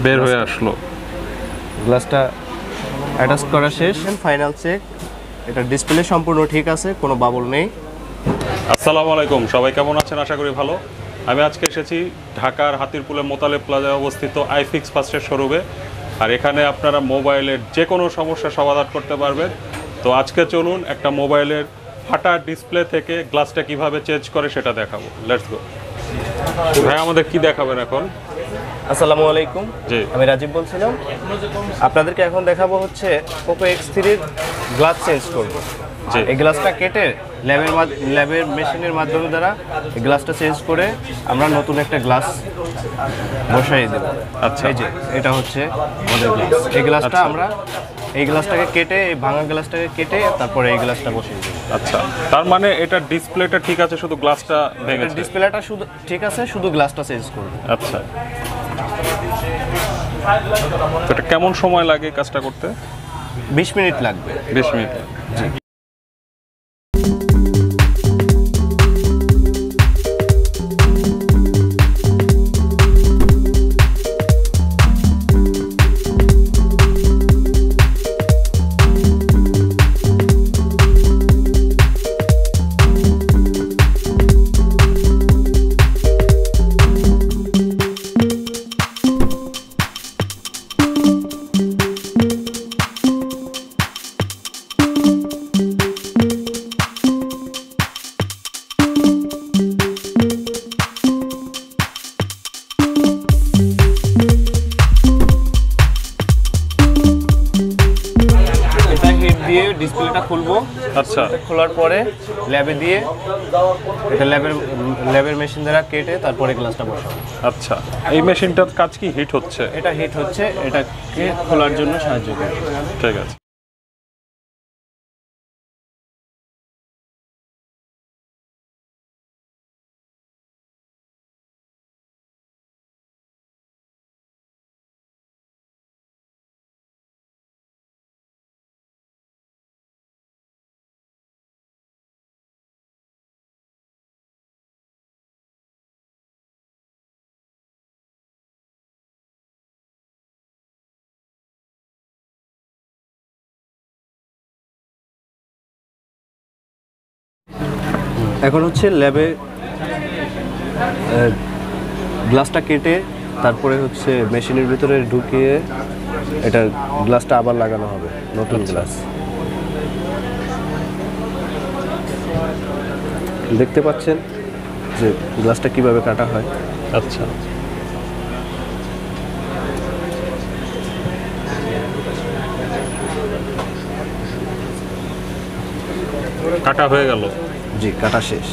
বের হয়ে আসলো। গ্লাসটা অ্যাটাচ করা শেষ, ফাইনাল চেক। এটা ডিসপ্লে সম্পূর্ণ ঠিক আছে, কোনো বাবল নেই। আসসালামু আলাইকুম, সবাই কেমন আছেন? আশা করি ভালো। আমি আজকে এসেছি ঢাকার হাতিরপুলের মোতালেব প্লাজায় অবস্থিত আইফিক্স ফার্স্টের শোরুমে। আর এখানে আপনারা মোবাইলের যে কোনো সমস্যার সমাধান করতে পারবেন। তো আজকে চলুন একটা মোবাইলের ফাটা ডিসপ্লে থেকে গ্লাসটা কিভাবে চেঞ্জ করে সেটা দেখাবো। Let's go. ভাই আমাদের কি দেখাবেন এখন? আসসালামু আলাইকুম, জি, আমি রাজীব বলছিলাম। আপনাদেরকে এখন দেখাবো হচ্ছে পোকো X3-র গ্লাস চেঞ্জ করব। জি। এই গ্লাসটা কেটে ল্যাবের মেশিনের মাধ্যমে দ্বারা এই গ্লাসটা চেঞ্জ করে আমরা নতুন একটা গ্লাস বসাই দেব। আচ্ছা, এই যে এটা হচ্ছে আমাদের গ্লাস। এই গ্লাসটা আমরা এই গ্লাসটাকে কেটে, এই ভাঙা গ্লাসটাকে কেটে তারপরে এই গ্লাসটা বসিয়ে দেব। আচ্ছা, তার মানে এটা ডিসপ্লেটা ঠিক আছে, শুধু গ্লাসটা ভেঙেছে। ডিসপ্লেটা শুধু ঠিক আছে, শুধু গ্লাসটা চেঞ্জ করব। আচ্ছা, তো এটা কেমন সময় লাগে কাজটা করতে? 20 মিনিট লাগবে। 20 মিনিট। জি। দিয়ে ডিসপ্লেটা খুলবো। আচ্ছা, খোলার পরে ল্যাবে দিয়ে এটা ল্যাবের মেশিন দ্বারা কেটে তারপরে গ্লাসটা বসাবো। আচ্ছা, এই মেশিনটার কাজ কি? হিট হচ্ছে? এটা হিট হচ্ছে, এটাকে খোলার জন্য সাহায্য করে। ঠিক আছে। এখন হচ্ছে ল্যাবে গ্লাসটা কেটে তারপরে হচ্ছে মেশিনের ভিতরে ঢুকিয়ে এটা গ্লাসটা আবার লাগানো হবে, নতুন গ্লাস। দেখতে পাচ্ছেন যে গ্লাসটা কিভাবে কাটা হয়। আচ্ছা, কাটা হয়ে গেল। জি, কাটা শেষ।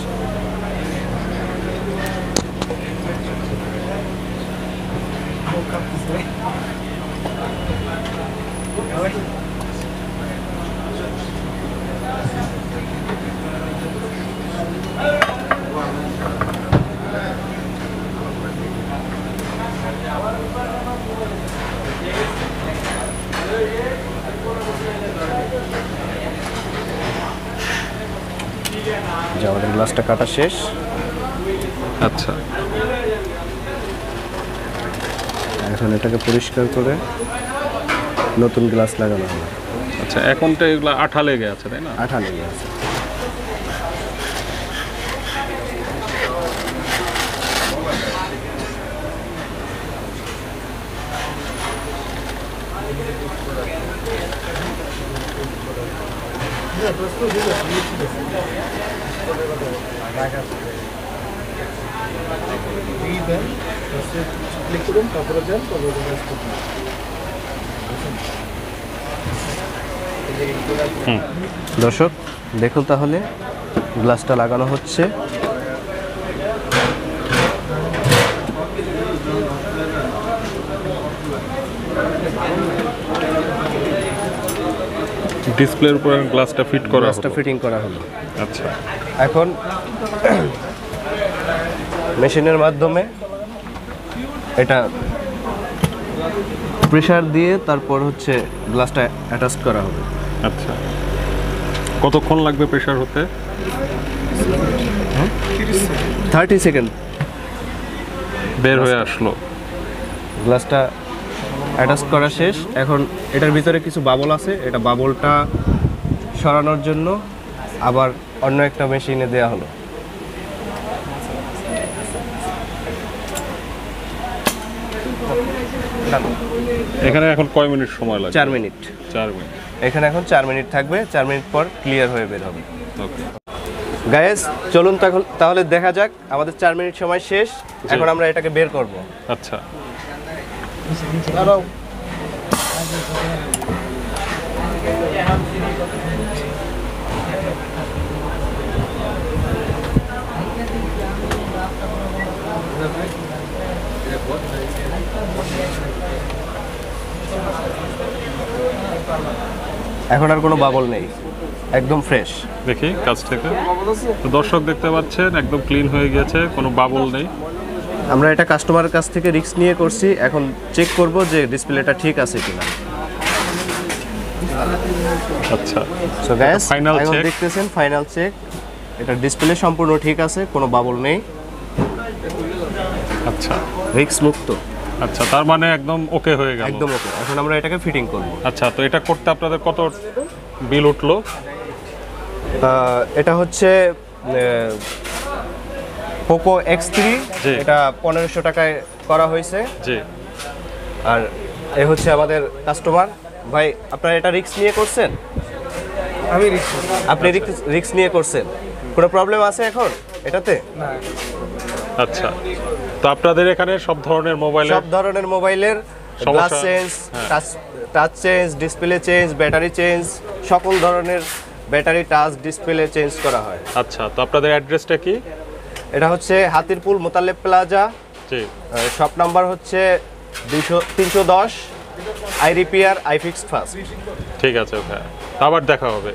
যে আমাদের গ্লাসটা কাটা শেষ। আচ্ছা, এখন এটাকে পরিষ্কার করে নতুন গ্লাস লাগানো হবে। আচ্ছা, এখন তো এগুলো আঠা লেগে আছে, তাই না? আঠা লেগে আছে। দর্শক দেখুন, তাহলে গ্লাসটা লাগানো হচ্ছে। ডিসপ্লের উপর গ্লাসটা ফিট করা, গ্লাসটা ফিটিং করা হলো। আচ্ছা, এখন মেশিনের মাধ্যমে এটা প্রেসার দিয়ে তারপর হচ্ছে গ্লাসটা অ্যাটাচ করা হবে। আচ্ছা, কতক্ষণ লাগবে প্রেসার হতে? 30 সেকেন্ড। বের হয়ে আসলো। গ্লাসটা অ্যাটাচ করা শেষ। এখন এটার ভিতরে কিছু বাবল আছে, এটা বাবলটা সরানোর জন্য আবার অন্য একটা মেশিনে দেওয়া হলো। এখানে এখন কয় মিনিট সময় লাগবে? 4 মিনিট। 4 মিনিট। এখানে এখন 4 মিনিট থাকবে, 4 মিনিট পর ক্লিয়ার হয়ে বের হবে। ওকে। গাইস চলুন তাহলে দেখা যাক, আমাদের 4 মিনিট সময় শেষ। এখন আমরা এটাকে বের করব। আচ্ছা, এখন আর কোনো বাবল নেই, একদম ফ্রেশ। দেখি কাছ থেকে। তো দর্শক দেখতে পাচ্ছেন একদম ক্লিন হয়ে গেছে, কোনো বাবল নেই। আমরা এটা কাস্টমারের কাছ থেকে রিস্ক নিয়ে করছি, এখন চেক করব যে ডিসপ্লেটা ঠিক আছে কিনা। আচ্ছা, সো গাইস Final এখন check. দেখতেছেন ফাইনাল চেক, এটা ডিসপ্লে সম্পূর্ণ ঠিক আছে, কোনো বাবল নেই, আচ্ছা, রিস্ক মুক্ত, আচ্ছা, তার মানে একদম ওকে হয়ে গেল। একদম ওকে। এখন আমরা এটাকে ফিটিং করব। আচ্ছা, তো এটা করতে আপনাদের কত বিল উঠলো? এটা হচ্ছে পোকো X3, জি। এটা 1500 টাকায় করা হয়েছে। জি। আর এ হচ্ছে আমাদের কাস্টমার ভাই। আপনারা এটা রিস্ক নিয়ে করছেন? আপনি রিস্ক নিয়ে করছেন, কোনো প্রবলেম আছে এখন এটাতে? আচ্ছা, তো আপনাদের এখানে সব ধরনের মোবাইল? সব ধরনের মোবাইলের সমস্যা? Glass change, touch change, display change, battery change, সকল ধরনের ব্যাটারি, টাচ, ডিসপ্লে চেঞ্জ করা হয়। আচ্ছা, তো আপনাদের অ্যাড্রেসটা কি? এটা হচ্ছে হাতিরপুল মোতালেব প্লাজা, জি। শপ নাম্বার হচ্ছে 310, I repair, I fix fast. ঠিক আছে ভাই, আবার দেখা হবে।